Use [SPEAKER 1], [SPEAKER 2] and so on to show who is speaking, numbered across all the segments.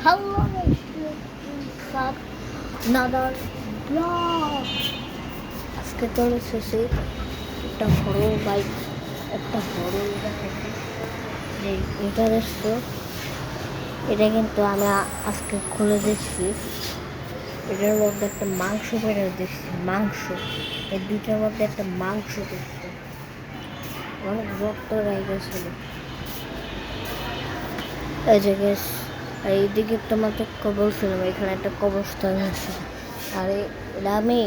[SPEAKER 1] Hello, sub another vlog. আজকে চলে এসেছি একটা হরর বাইক, একটা হরর দেখাচ্ছি যে এটা দেখছো, এটা কিন্তু আমি আজকে খুলে দেখছি। এটার মধ্যে একটা মাংস বেড়ে দেখছি, মাংস এই দুইটার মধ্যে একটা মাংস দেখছি, অনেক রক্ত রয়ে গেছিল। এই যে গ্যাস, আর এইদিকে তোমাকে বলছিলাম এখানে একটা কবরস্থান আছে, আর এটা আমি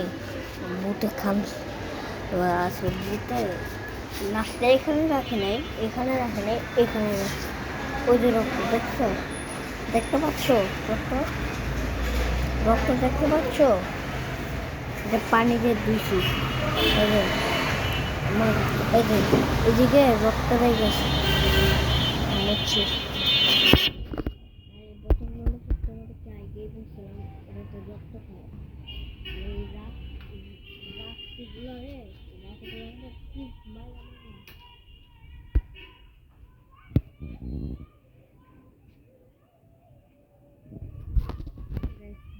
[SPEAKER 1] বুতে খামছি। এবার আছে বুতে নাচটা এখানে রাখে নাই, এখানে রাখে নাই, এখানে রাখছে। ওই যে রক্ত দেখছো, দেখতে পাচ্ছ? রক্ত রক্ত দেখতে পাচ্ছ? এটা পানি দিয়ে ধুইছি। এই যে আমার এই যে এদিকে রক্ত রয়ে গেছে, মুচ্ছি। আগেই বলছিলাম এটা তো রক্ত খায়। এই রাত্রিগুলো রে, রাতগুলো কি মায়া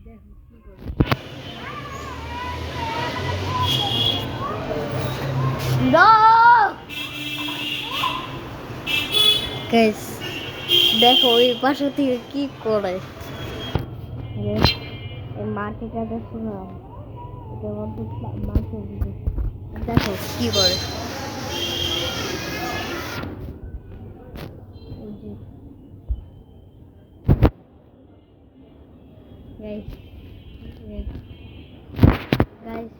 [SPEAKER 1] দেখো কি করে। গাইস দেখো ওই পাশে থেকে কি করে, এই মাটিটা দেখো না, এটার মধ্যে মাছের দিকে দেখো কি করে। গাইস গাইস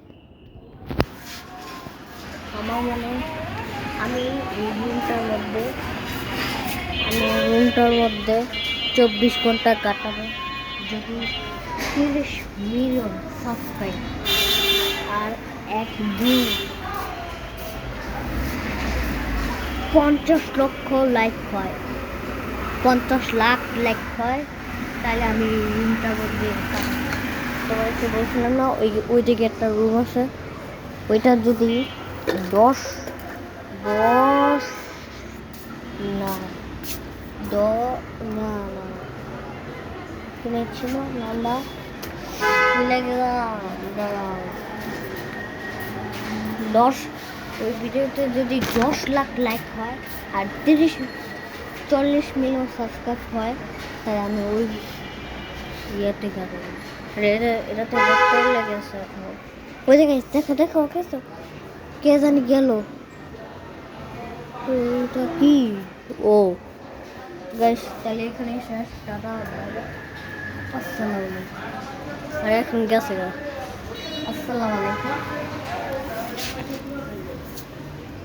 [SPEAKER 1] আমার মনে আমি এই রুমটার মধ্যে 24 ঘন্টা কাটাবো যদি 30 মিলিয়ন সাবস্ক্রাইব আর একদিন 50 লক্ষ লাইক হয়, 50 লাখ লাইক হয়, তাহলে আমি রুমটার মধ্যে তোমাকে বলছিলাম না ওই দিকে একটা রুম আছে, ওইটা যদি 10 10 না না না কিনেছিল নাম্বার ভুলে গেলাম, দাঁড়াও। 10 ওই ভিডিওতে যদি 10 লাখ লাইক হয় আর 40 মিলিয়ন সাবস্ক্রাইব হয়, তাই আমি ওই ইয়েতে যাবো। এটা তো রক্ত লেগেছে এখন। ওই জায়গায় দেখো দেখো, ওকে তো কে জানি গেল, এটা কি? ও গাইস তাহলে এখানে শেষ, টাটা, আসসালামু আলাইকুম। আর এখন গেছে গা, আসসালামু আলাইকুম।